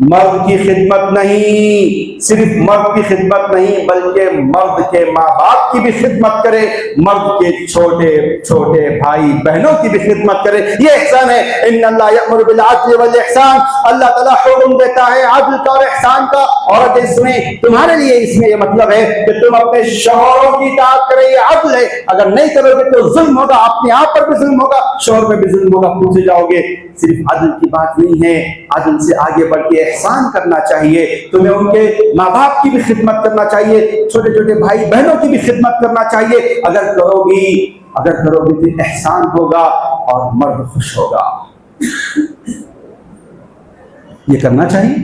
مرد کی خدمت نہیں، صرف مرد کی خدمت نہیں بلکہ مرد کے ماں باپ کی بھی خدمت کرے، مرد کے چھوٹے چھوٹے بھائی بہنوں کی بھی خدمت کرے، یہ احسان ہے۔ ان اللہ یأمر بالعدل والاحسان، اللہ تعالیٰ حکم دیتا ہے عدل کا اور احسان کا۔ اور اس میں تمہارے لیے اس میں یہ مطلب ہے کہ تم اپنے شوہروں کی اطاعت کرے، یہ عدل ہے۔ اگر نہیں کرو گے تو ظلم ہوگا، اپنے آپ پر بھی ظلم ہوگا، شوہر پہ بھی ظلم ہوگا، پوچھے جاؤ گے۔ صرف عدل کی بات نہیں ہے، عدل سے آگے بڑھ کے احسان کرنا چاہیے، تمہیں ان کے ماں باپ کی بھی خدمت کرنا چاہیے، چھوٹے چھوٹے بھائی بہنوں کی بھی خدمت کرنا چاہیے۔ اگر کرو گی تو احسان ہوگا اور مرد خوش ہوگا۔ یہ کرنا چاہیے۔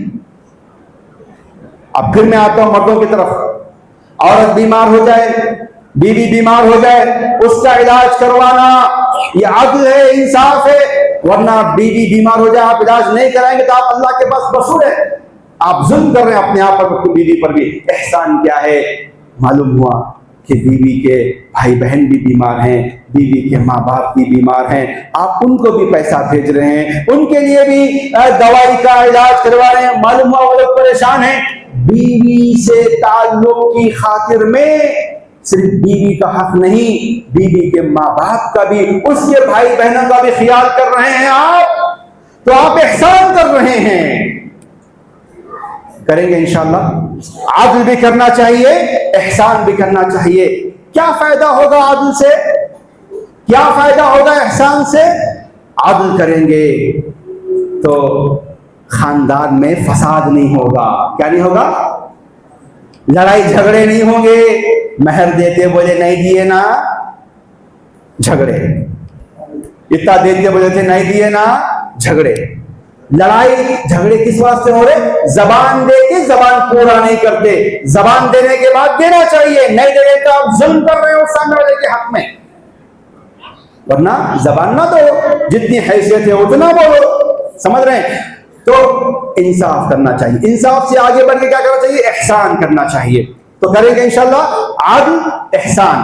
اب پھر میں آتا ہوں مردوں کی طرف۔ عورت بیمار ہو جائے، بیوی بیمار ہو جائے، اس کا علاج کروانا یہ عدل ہے، انصاف ہے۔ ورنہ بیوی بیمار ہو جائے، آپ علاج نہیں کرائیں گے تو آپ اللہ کے پاس بسور ہیں، آپ ظلم کر رہے ہیں اپنے آپ پر، اپنی بیوی پر بھی۔ احسان کیا ہے؟ معلوم ہوا کہ بیوی کے بھائی بہن بھی بیمار ہیں، بیوی کے ماں باپ بھی بیمار ہیں، آپ ان کو بھی پیسہ بھیج رہے ہیں، ان کے لیے بھی دوائی کا علاج کروا رہے ہیں۔ معلوم ہوا وہ لوگ پریشان ہیں۔ بیوی سے تعلق کی خاطر میں صرف بیوی کا حق نہیں، بیوی کے ماں باپ کا بھی، اس کے بھائی بہنوں کا بھی خیال کر رہے ہیں آپ، تو آپ احسان کر رہے ہیں۔ کریں گے انشاءاللہ۔ عدل بھی کرنا چاہیے، احسان بھی کرنا چاہیے۔ کیا فائدہ ہوگا عدل سے؟ کیا فائدہ ہوگا احسان سے؟ عدل کریں گے تو خاندان میں فساد نہیں ہوگا۔ کیا نہیں ہوگا؟ لڑائی جھگڑے نہیں ہوں گے۔ مہر دیتے بولے نہیں دیے نا، جھگڑے۔ اتنا دیتے بولے تھے نہیں دیے نا، جھگڑے۔ لڑائی جھگڑے کس واسطے ہو رہے؟ زبان دے کے زبان پورا نہیں کرتے، زبان دینے کے بعد دینا چاہیے، نہیں دے تو آپ ظلم کر رہے ہو سامنے والے کے حق میں۔ ورنہ زبان نہ دو، جتنی حیثیت ہے اتنا بولو، سمجھ رہے ہیں؟ تو انصاف کرنا چاہیے، انصاف سے آگے بڑھ کے کیا کرنا چاہیے؟ احسان کرنا چاہیے۔ تو کریں گے انشاءاللہ عدل احسان،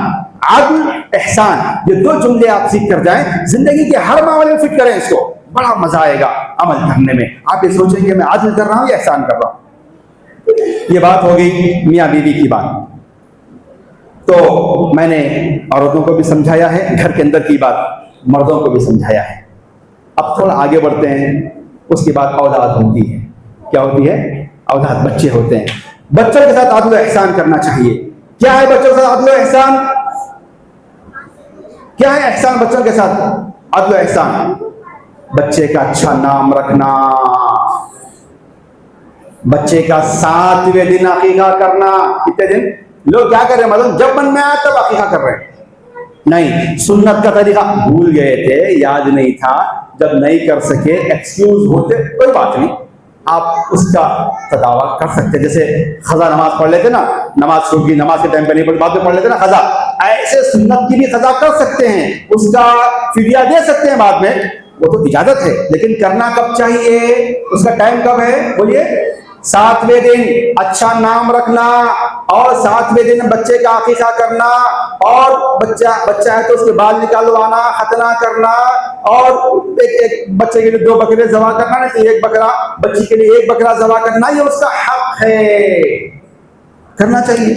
عدل احسان، یہ دو جملے آپ سیکھ کر جائیں، زندگی کے ہر معاملے میں فٹ کریں اس کو، بڑا مزہ آئے گا عمل کرنے میں۔ آپ یہ سوچیں کہ میں عدل کر رہا ہوں یا احسان کر رہا ہوں۔ یہ بات ہو گئی میاں بیوی کی بات۔ تو میں نے عورتوں کو بھی سمجھایا ہے، گھر کے اندر کی بات مردوں کو بھی سمجھایا ہے۔ اب تھوڑا آگے بڑھتے ہیں۔ اس کے بعد اولاد ہوتی ہے۔ کیا ہوتی ہے؟ اولاد، بچے ہوتے ہیں۔ بچوں کے ساتھ عدل و احسان کرنا چاہیے۔ کیا ہے بچوں کے ساتھ عدل و احسان؟ کیا ہے احسان بچوں کے ساتھ؟ عدل و احسان، بچے کا اچھا نام رکھنا، بچے کا 7ویں دن عقیقہ کرنا۔ کتنے دن؟ لوگ کیا کر رہے ہیں؟ مطلب جب من میں آیا تب عقیقہ کر رہے ہیں۔ نہیں، سنت کا طریقہ بھول گئے تھے، یاد نہیں تھا، جب نہیں کر سکے ایکسکیوز ہوتے، کوئی بات نہیں، آپ اس کا تداوا کر سکتے۔ جیسے قضا نماز پڑھ لیتے نا، نماز چھوٹ گئی، نماز کے ٹائم پہ نہیں پڑھی، بعد میں پڑھ لیتے نا قضا، ایسے سنت کی بھی قضا کر سکتے ہیں، اس کا فدیہ دے سکتے ہیں بعد میں، وہ تو اجازت ہے۔ لیکن کرنا کب چاہیے؟ اس کا ٹائم کب ہے؟ بولیے۔ 7ویں دن اچھا نام رکھنا، اور 7ویں دن بچے کا عقیقہ کرنا، اور بچہ ہے تو اس کے بال نکالوانا، ختنہ کرنا، اور ایک بچے کے لیے 2 بکرے ذبح کرنا، نہیں تو 1 بکرا، بچی کے لیے 1 بکرا ذبح کرنا، یہ اس کا حق ہے، کرنا چاہیے۔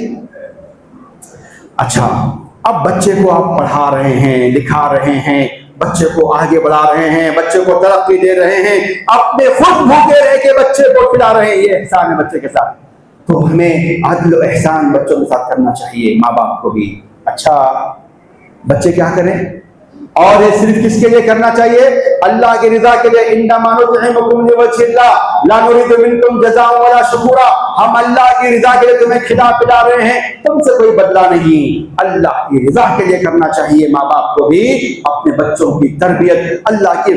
اچھا، اب بچے کو آپ پڑھا رہے ہیں، لکھا رہے ہیں، بچے کو آگے بڑھا رہے ہیں، بچے کو ترقی دے رہے ہیں، اپنے خود بھوکے رہ کے بچے کو کھلا رہے ہیں، یہ احسان ہے بچے کے ساتھ۔ تو ہمیں عدل و احسان بچوں کے ساتھ کرنا چاہیے، ماں باپ کو بھی۔ اچھا، بچے کیا کریں؟ اور یہ صرف کس کے لیے کرنا چاہیے؟ اللہ کی رضا کے لیے۔ انما نطعمکم لوجہ اللہ لا نريد منکم جزاء ولا شکورا، ہم اللہ کی رضا کے لیے تمہیں کھلا پلا رہے ہیں، تم سے کوئی بدلہ نہیں۔ اللہ کی رضا کے لیے کرنا چاہیے ماں باپ کو بھی، اپنے بچوں کی تربیت اللہ کی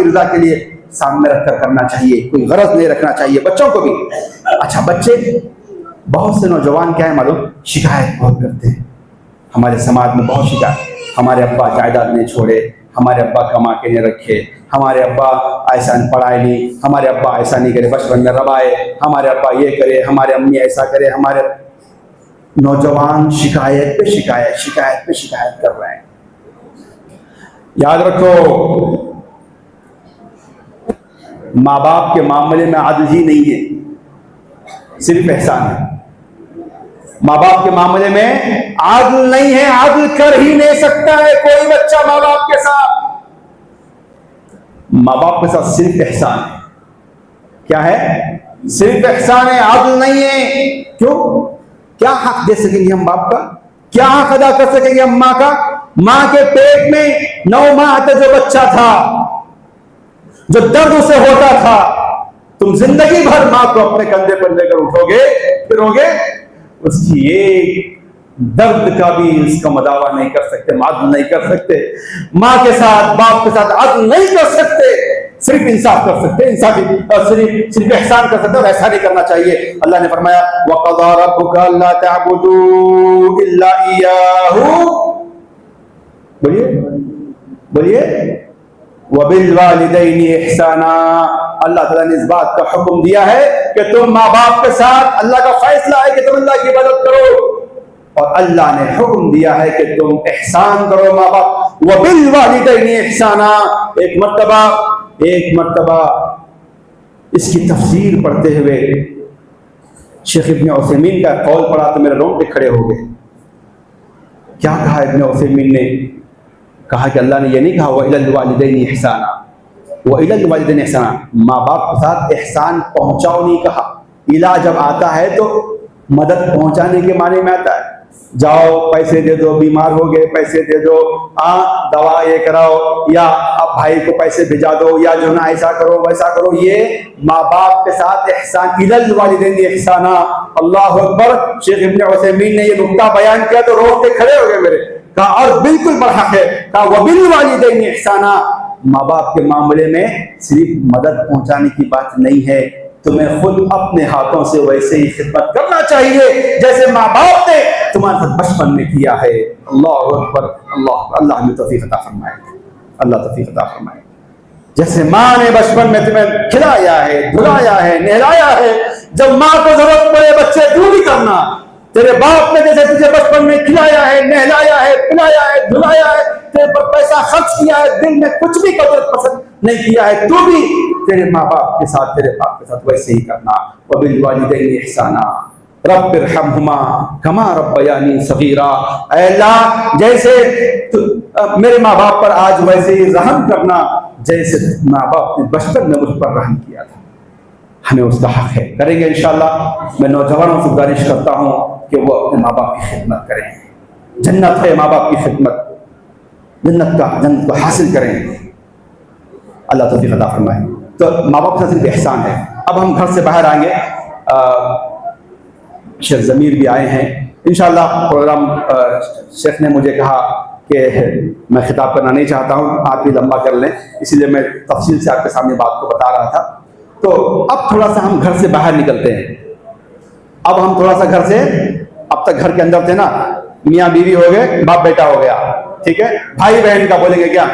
رضا کے لیے سامنے رکھ کر کرنا چاہیے، کوئی غرض نہیں رکھنا چاہیے بچوں کو بھی۔ اچھا، بچے، بہت سے نوجوان کیا ہے معلوم؟ شکایت بہت کرتے ہیں، ہمارے سماج میں بہت شکایت، ہمارے ابا جائیداد نہیں چھوڑے، ہمارے ابا کما کے نہیں رکھے، ہمارے ابا ایسا پڑھائے نہیں، ہمارے ابا ایسا نہیں کرے، بچپن میں ربائے، ہمارے ابا یہ کرے، ہمارے امی ایسا کرے، ہمارے نوجوان شکایت پہ شکایت کر رہے ہیں۔ یاد رکھو، ماں باپ کے معاملے میں عدل ہی نہیں ہے، صرف احسان ہے۔ ماں باپ کے معاملے میں عدل نہیں ہے، عدل کر ہی نہیں سکتا ہے کوئی بچہ ماں باپ کے ساتھ۔ ماں باپ کے ساتھ صرف احسان ہے۔ کیا ہے؟ صرف احسان ہے، عدل نہیں ہے۔ کیوں؟ کیا حق دے سکیں گے ہم باپ کا؟ کیا حق ادا کر سکیں گے ہم ماں کا؟ ماں کے پیٹ میں 9 ماہ تک جو بچہ تھا، جو درد اسے ہوتا تھا، تم زندگی بھر ماں کو اپنے کندھے پر لے کر اٹھو گے پھرو گے، اس کی ایک درد کا بھی اس کا مداوع نہیں کر سکتے، عدل نہیں کر سکتے۔ ماں کے ساتھ باپ کے ساتھ عدل نہیں کر سکتے، صرف انصاف کر سکتے، انصافی اور صرف احسان کر سکتے، اور ایسا نہیں کرنا چاہیے۔ اللہ نے فرمایا وَقَضَىٰ رَبُّكَ أَلَّا تَعْبُدُوا إِلَّا إِيَّاهُ، بولیے وَبِالْوَالِدَيْنِ إِحْسَانًا۔ اللہ تعالیٰ نے اس بات کا حکم دیا ہے کہ تم ماں باپ کے ساتھ، اللہ کا فیصلہ ہے کہ تم اللہ کی عبادت کرو، اور اللہ نے حکم دیا ہے کہ تم احسان کرو ماں باپ۔ وَبِالْوَالِدَيْنِ إِحْسَانًا، ایک مرتبہ اس کی تفسیر پڑھتے ہوئے شیخ ابن عثیمین کا قول پڑھا تو میرے رونگٹے کھڑے ہو گئے۔ کیا کہا ابن عثیمین نے؟ کہا کہ اللہ نے یہ نہیں کہا وَإِلَى الْوَالِدَيْنِ إِحْسَانًا، وَإِلَى الْوَالِدَيْنِ إِحْسَانًا، ماں باپ کے ساتھ احسان پہنچاؤ نہیں کہا۔ الہ جب آتا ہے تو مدد پہنچانے کے معنی میں آتا ہے، جاؤ پیسے دے دو، بیمار ہو گئے پیسے دے دو، دوا یہ کراؤ، یا اب بھائی کو پیسے بھیجا دو، یا جو نا ایسا کرو ویسا کرو۔ یہ ماں باپ کے ساتھ احسان، اِلَى الْوَالِدَيْنِ إِحْسَانًا۔ اللہ اکبر! شیخ ابن عثیمین نے یہ نقطہ بیان کیا تو روتے کھڑے ہو گئے میرے، کہا اور بالکل برحق ہے، کہا وَبِالْوَالِدَيْنِ إِحْسَانًا، ماں باپ کے معاملے میں صرف مدد پہنچانے کی بات نہیں ہے، تمہیں خود اپنے ہاتھوں سے ویسے ہی خدمت کرنا چاہیے جیسے ماں باپ نے تمہارے ساتھ بچپن میں کیا ہے۔ اللہ اکبر! اللہ ہمیں توفیق عطا فرمائے، اللہ توفیق عطا فرمائے۔ جیسے ماں نے بچپن میں تمہیں کھلایا ہے، دھلایا ہے، نہلایا ہے، جب ماں کو ضرورت پڑے بچے تو بھی کرنا۔ تیرے باپ نے جیسے تجھے بچپن میں کھلایا ہے، نہلایا ہے، پلایا ہے، دھلایا ہے، تیرے پر پیسہ خرچ کیا ہے، دل میں کچھ بھی قدر پسند نہیں کیا ہے، تو بھی تیرے ماں باپ کے ساتھ، تیرے باپ کے ساتھ ویسے ہی کرنا۔ وَبِالْوَالِدَيْنِ إِحْسَانًا رَبِّ ارْحَمْهُمَا كَمَا رَبَّيَانِي صَغِيرًا، اے اللہ جیسے میرے ماں باپ پر آج ویسے ہی رحم کرنا جیسے ماں باپ نے بچپن میں مجھ پر رحم کیا تھا۔ ہمیں اس کا حق ہے، کریں گے انشاءاللہ۔ میں نوجوانوں سے گزارش کرتا ہوں کہ وہ اپنے ماں باپ کی خدمت کریں، جنت ہے ماں باپ کی خدمت، جنت کو حاصل کریں۔ اللہ توفیق عطا فرمائے۔ تو ماں باپ کا صرف احسان ہے۔ اب ہم گھر سے باہر آئیں گے، شیخ ضمیر بھی آئے ہیں انشاءاللہ۔ پروگرام شیخ نے مجھے کہا کہ میں خطاب کرنا نہیں چاہتا ہوں، آپ بھی لمبا کر لیں، اسی لیے میں تفصیل سے آپ کے سامنے بات کو بتا رہا تھا۔ تو اب تھوڑا سا ہم گھر سے باہر نکلتے ہیں۔ اب ہم تھوڑا سا گھر سے، اب تک گھر کے اندر تھے نا، میاں بیوی ہو گئے، باپ بیٹا ہو گیا، ٹھیک ہے، بھائی بہن کا بولیں گے کیا؟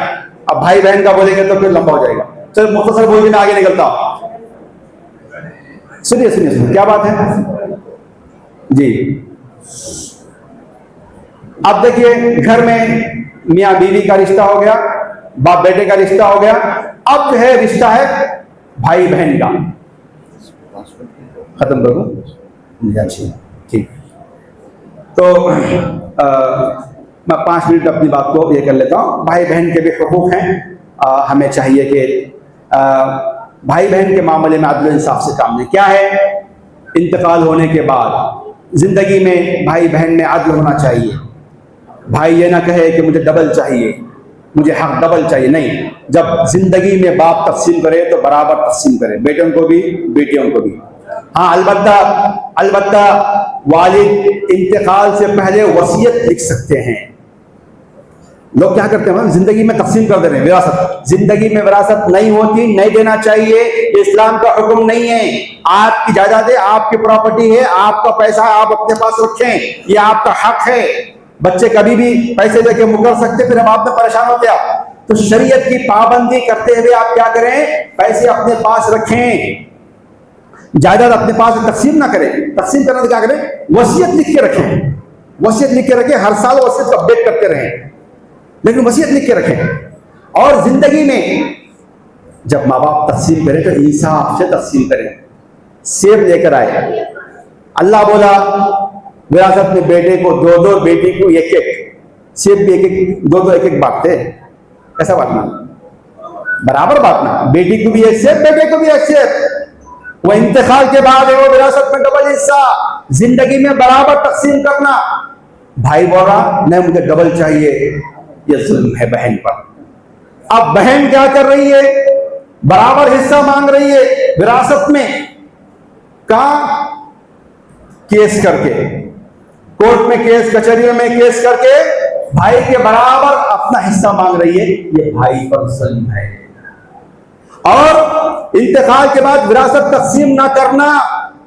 اب بھائی بہن کا بولیں گے تو پھر لمبا ہو جائے گا۔ چلو مختصر بول کے میں آگے نکلتا ہوں۔ سنیے کیا بات ہے جی؟ اب دیکھیے گھر میں میاں بیوی کا رشتہ ہو گیا، باپ بیٹے کا رشتہ ہو گیا، اب جو ہے رشتہ ہے بھائی بہن کا۔ ختم کر دوں؟ ٹھیک۔ تو میں 5 منٹ اپنی بات کو یہ کر لیتا ہوں۔ بھائی بہن کے بھی حقوق ہیں، ہمیں چاہیے کہ بھائی بہن کے معاملے میں عدل و انصاف سے کام لیں۔ کیا ہے؟ انتقال ہونے کے بعد زندگی میں بھائی بہن میں عدل ہونا چاہیے۔ بھائی یہ نہ کہے کہ مجھے ڈبل چاہیے، مجھے حق ڈبل چاہیے، نہیں۔ جب زندگی میں باپ تقسیم کرے تو برابر تقسیم کرے، بیٹوں کو بھی بیٹیوں کو بھی۔ ہاں البتہ والد انتقال سے پہلے وصیت لکھ سکتے ہیں۔ لوگ کیا کرتے ہیں، زندگی میں تقسیم کر دے رہے ہیں وراثت۔ زندگی میں وراثت نہیں ہوتی، نہیں دینا چاہیے، یہ اسلام کا حکم نہیں ہے۔ آپ کی جائیداد ہے، آپ کی پراپرٹی ہے، آپ کا پیسہ آپ اپنے پاس رکھیں، یہ آپ کا حق ہے۔ بچے کبھی بھی پیسے دے کے مکر سکتے، پھر ہم آپ میں پریشان ہوتے آپ۔ تو شریعت کی پابندی کرتے ہوئے آپ کیا کریں، پیسے اپنے پاس رکھیں، جائیداد اپنے پاس تقسیم نہ کریں۔ تقسیم کرنا تو کیا کریں، وصیت لکھ کے رکھیں، وصیت لکھ کے رکھیں، ہر سال وصیت کو اپڈیٹ کرتے رہیں، لیکن وصیت لکھ کے رکھیں۔ اور زندگی میں جب ماں باپ تقسیم کریں تو انصاف سے تقسیم کریں. سیب لے کر آئے, اللہ بولا وراثت میں بیٹے کو 2 بیٹی کو 1 سیب بھی 1 بانٹتے. ایسا بانٹنا, برابر بانٹنا, بیٹی کو بھی 1 سیب بیٹے کو بھی 1 سیب. وہ انتقال کے بعد ہے وہ وراثت میں ڈبل حصہ, زندگی میں برابر تقسیم کرنا. بھائی بول رہا نہیں مجھے ڈبل چاہیے, یہ ظلم ہے بہن پر. اب بہن کیا کر رہی ہے, برابر حصہ مانگ رہی ہے وراثت میں. کہاں؟ کیس کر کے, کورٹ میں کیس, کچہریوں میں کیس کر کے بھائی کے برابر اپنا حصہ مانگ رہی ہے. یہ بھائی پر ظلم ہے. اور انتقال کے بعد وراثت تقسیم نہ کرنا,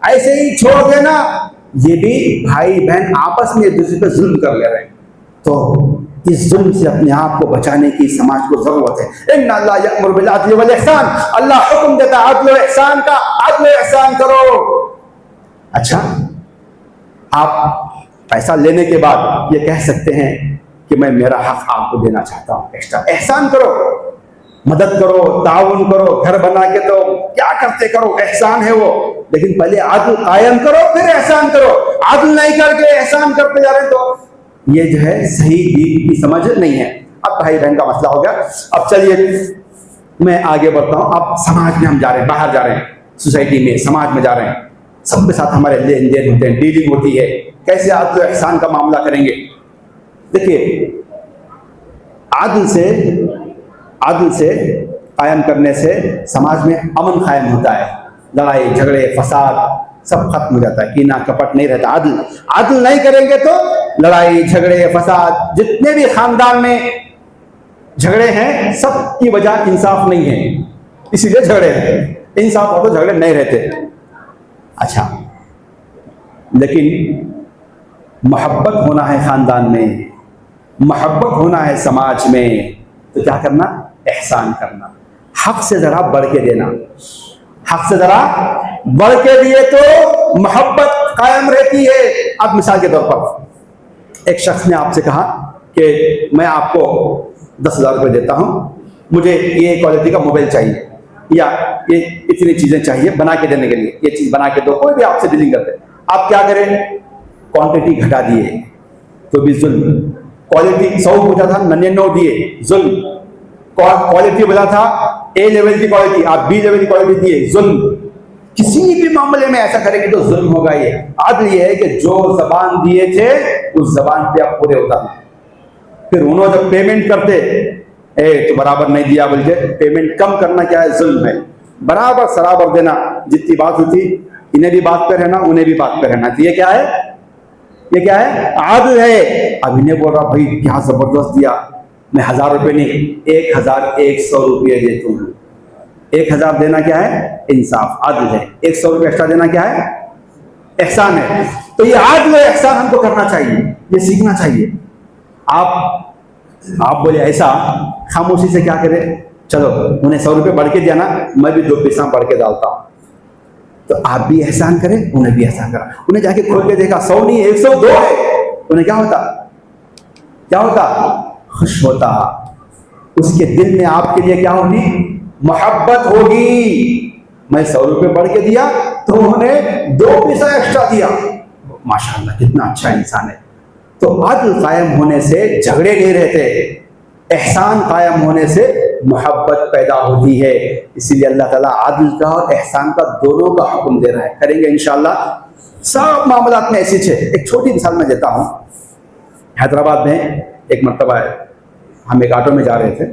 ایسے ہی چھوڑ دینا, یہ بھی بھائی بہن آپس میں ایک دوسرے پہ ظلم کر لے رہے ہیں. تو اس ظلم سے اپنے آپ کو بچانے کی سماج کو ضرورت ہے. ان اللہ یأمر بالعدل والاحسان, اللہ حکم دیتا ہے عدل و احسان کا, عدل و احسان کرو. اچھا, آپ پیسہ لینے کے بعد یہ کہہ سکتے ہیں کہ میں میرا حق آپ کو دینا چاہتا ہوں ایکسٹرا. احسان کرو, مدد کرو, تعاون کرو, گھر بنا کے دو, کیا کرتے کرو, احسان ہے وہ. لیکن پہلے عدل قائم کرو پھر احسان کرو. عدل نہیں کر کے احسان کرتے جا رہے ہیں تو یہ جو ہے صحیح دین کی سمجھ نہیں ہے. اب بھائی بہن کا مسئلہ ہو گیا. اب چلیے میں آگے بڑھتا ہوں. اب سماج میں ہم جا رہے ہیں, باہر جا رہے ہیں, سوسائٹی میں, سماج میں جا رہے ہیں, سب کے ساتھ ہمارے لین دین ہوتے ہیں, ڈیلنگ ہوتی ہے. کیسے عدل و احسان کا معاملہ کریں گے؟ دیکھیے, عدل سے قائم کرنے سے سماج میں امن قائم ہوتا ہے. لڑائی جھگڑے فساد سب ختم ہو جاتا ہے, کینہ کپٹ نہیں رہتا. عدل نہیں کریں گے تو لڑائی جھگڑے فساد, جتنے بھی خاندان میں جھگڑے ہیں سب کی وجہ انصاف نہیں ہے, اسی لیے جھگڑے ہیں. انصاف ہو تو جھگڑے نہیں رہتے. اچھا, لیکن محبت ہونا ہے خاندان میں, محبت ہونا ہے سماج میں, تو کیا کرنا؟ احسان کرنا. حق سے ذرا بڑھ کے دینا. حق سے ذرا بڑھ کے دیے تو محبت قائم رہتی ہے. اب مثال کے طور پر ایک شخص نے آپ سے کہا کہ میں آپ کو 10,000 روپے دیتا ہوں, مجھے یہ کوالٹی کا موبائل چاہیے یا یہ اتنی چیزیں چاہیے بنا کے دینے کے لیے, یہ چیز بنا کے دو. کوئی بھی آپ سے ڈیلنگ کرتے, آپ کیا کریں؟ کوانٹٹی گھٹا دیے تو بھی ظلم. کوالٹی 100 پوچھا تھا 99 دیے, ظلم. کوالٹی بولا تھا اے لیول کی کوالٹی, آپ بی لیول کی کوالٹی دیے, ظلم. کسی بھی معاملے میں ایسا کریں گے تو ظلم ہوگا. یہ عدل یہ ہے کہ جو زبان دیے تھے اس زبان پہ آپ پورے اترنا. پھر انہوں جب پیمنٹ کرتے تو برابر نہیں دیا بول کے پیمنٹ کم کرنا کیا ہے؟ ظلم ہے. برابر سرابر دینا. جتنی بات ہوتی انہیں بھی بات پہ رہنا, انہیں بھی بات پہ رہنا. تو یہ کیا ہے؟ یہ کیا ہے؟ عدل ہے. اب انہیں بول رہا بھائی کیا زبردست دیا, میں 1,000 روپے نہیں 1,100 روپے دیتا ہوں. 1,000 دینا کیا ہے؟ انصاف, عدل ہے. 100 روپے ایکسٹرا دینا کیا ہے؟ احسان ہے. تو یہ عدل و احسان ہم کو کرنا چاہیے, یہ سیکھنا چاہیے. آپ بولے ایسا خاموشی سے کیا کرے, چلو انہیں 100 روپے بڑھ کے دیا نا, میں بھی 2 پیسہ بڑھ کے ڈالتا ہوں. تو آپ بھی احسان کریں, انہیں بھی احسان کرا. انہیں جا کے کھول کے دیکھا 100 نہیں 102 ہے, انہیں کیا ہوتا؟ خوش ہوتا. اس کے دل میں آپ کے لیے کیا ہوگی؟ محبت ہوگی. میں 100 روپے بڑھ کے دیا تو انہوں نے 2 پیسہ ایکسٹرا دیا. ماشاءاللہ کتنا اچھا انسان ہے. تو عدل قائم ہونے سے جھگڑے نہیں رہتے, احسان قائم ہونے سے محبت پیدا ہوتی ہے. اسی لیے اللہ تعالیٰ عدل کا اور احسان کا دونوں کا حکم دے رہا ہے. کریں گے انشاءاللہ سب معاملات میں ایسی ہے. ایک چھوٹی مثال میں دیتا ہوں. حیدرآباد میں ایک مرتبہ ہم ایک آٹو میں جا رہے تھے.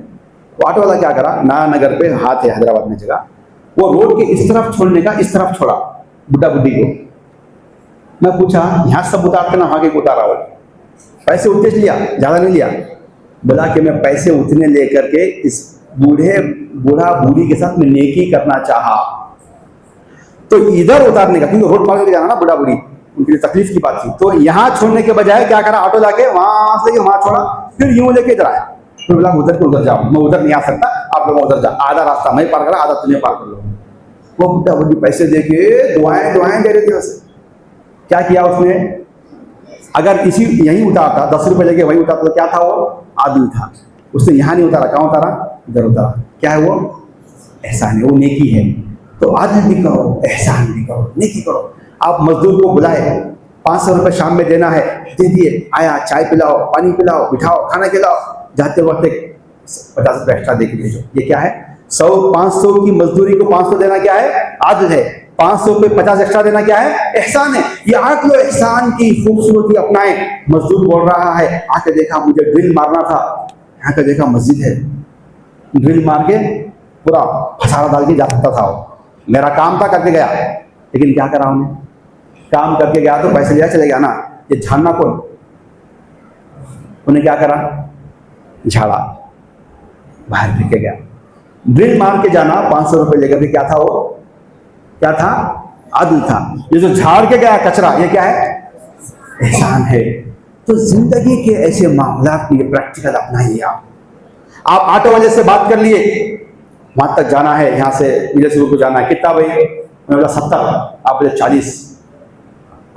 وہ آٹو والا کیا کرا, نیا نگر پہ ہاتھ ہے حیدرآباد میں جگہ, وہ روڈ کے اس طرف چھوڑنے کا اس طرف چھوڑا بڈھا بڈھی کو. میں پوچھا یہاں سب اتارتے نا, وہاں کے کو اتارا ہوا؟ پیسے اتنے لیا, زیادہ نہیں لیا. بولا کہ میں پیسے اتنے لے کر کے اس بوڑھا بوڑھی کے ساتھ میں نیکی کرنا چاہا, تو ادھر اتارنے کا, کیونکہ روڈ پار کر کے جانا نا بوڑھا بوڑھی, ان کے لیے تکلیف کی بات تھی. تو یہاں چھوڑنے کے بجائے کیا کرا, آٹو لا کے وہاں سے وہاں چھوڑا, پھر یوں لے کے ادھر آیا. پھر بولا ادھر کو ادھر جاؤ, میں ادھر نہیں آ سکتا, آپ لوگ ادھر جاؤ, آدھا راستہ میں پار کرا, آدھا تمہیں پار کر لو. وہ بڈھا بڈھی پیسے دے کے دعائیں دے رہے تھے. کیا کیا اس نے؟ اگر یہیں اتارتا 10 روپے لے کے وہیں اتارتا تو کیا تھا؟ وہ عادل تھا. اس نے یہاں نہیں اتارا, کہاں اتارا؟ ادھر اتارا. کیا ہے وہ؟ احسان ہے, وہ نیکی ہے. تو عدل بھی کرو, احسان بھی کرو, نیکی کرو. آپ مزدور کو بلائے, 500 روپے شام میں دینا ہے, دے دیے, آیا چائے پلاؤ, پانی پلاؤ, بٹھاؤ, کھانا کھلاؤ, جاتے وقت 50 روپے ایکسٹرا دے کے بھیجو. یہ کیا ہے؟ 500 کی مزدوری کو 500 دینا کیا ہے؟ عدل ہے. 500 پہ 50 ایکسٹرا دینا کیا ہے؟ احسان ہے. یہ عدل و احسان کی خوبصورتی اپنائیں. مزدور بول رہا ہے, آ کے دیکھا مجھے ڈرل مارنا تھا, یہاں کے دیکھا مسجد ہے, ڈرل مار کے پورا پھسارا ڈال کے جا سکتا تھا. میرا کام تھا, کر کے گیا, لیکن کیا کرا انہیں؟ کام کر کے گیا تو پیسے لیا چلے گیا نا. یہ جھاڑنا کون؟ انہیں کیا کرا؟ جھاڑا, باہر پھر کے گیا. ڈرل مار کے جانا 500 روپے لے کر کے, کیا تھا وہ؟ کیا تھا؟ عدل تھا. یہ جو جھاڑ کے گیا کچرا, یہ کیا ہے؟ احسان ہے. تو زندگی کے ایسے معاملات میں یہ پریکٹیکل اپنائیے. آپ آٹو والے سے بات کر لیے, وہاں تک جانا ہے, یہاں سے میرے سے کو جانا ہے, کتنا بھائی؟ میں بولا 70, آپ بولے 40.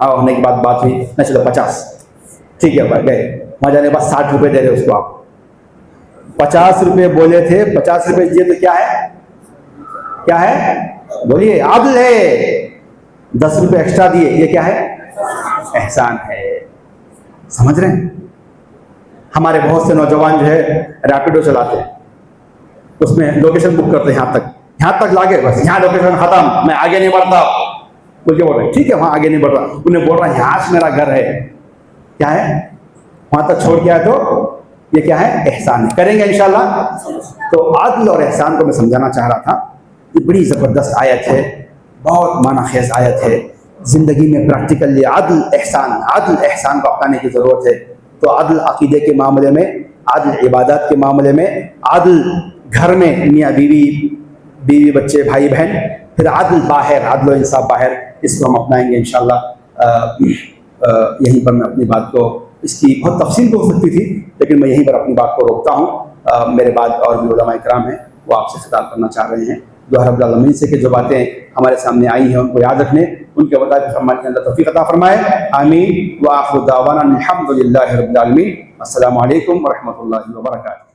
ہونے کے بعد بات ہوئی, نہیں چلو 50, ٹھیک ہے بھائی. گئے وہاں جانے کے بعد 60 روپے دے رہے اس کو. آپ 50 روپے بولے تھے, 50 روپے دیے تو کیا ہے؟ کیا ہے بولیے؟ عدل ہے. 10 روپے ایکسٹرا دیے, یہ کیا ہے؟ احسان ہے. سمجھ رہے ہیں؟ ہمارے بہت سے نوجوان جو ہے ریپیڈو چلاتے ہیں, اس میں لوکیشن بک کرتے ہیں, یہاں تک لا کے, بس یہاں لوکیشن ختم, میں آگے نہیں بڑھتا. بول کے بول رہے ہیں ٹھیک ہے, وہاں آگے نہیں بڑھ رہا. انہیں بول رہا ہے یہاں سے میرا گھر ہے, کیا ہے؟ وہاں تک چھوڑ کے آئے تو یہ کیا ہے؟ احسان ہے. کریں گے انشاءاللہ. تو عدل اور احسان کو میں سمجھانا چاہ رہا تھا. یہ بڑی زبردست آیت ہے, بہت معنی خیز آیت ہے. زندگی میں پریکٹیکلی عدل احسان کو اپنانے کی ضرورت ہے. تو عدل عقیدے کے معاملے میں, عدل عبادات کے معاملے میں, عدل گھر میں میاں بیوی بچے بھائی بہن, پھر عدل باہر, عدل و انصاف باہر. اس کو ہم اپنائیں گے انشاءاللہ. یہیں پر میں اپنی بات کو, اس کی بہت تفصیل تو ہو سکتی تھی, لیکن میں یہیں پر اپنی بات کو روکتا ہوں. میرے بعد اور بھی علماء کرام ہیں, وہ آپ سے خطاب کرنا چاہ رہے ہیں. دعا رب العالمین سے کہ جو باتیں ہمارے سامنے آئی ہیں ان کو یاد رکھنے, ان کے مطابق ہمارے اندر توفیق عطا فرمائے. آمین. وآخر دعوانا الحمد للہ رب العالمین. السلام علیکم ورحمۃ اللہ وبرکاتہ.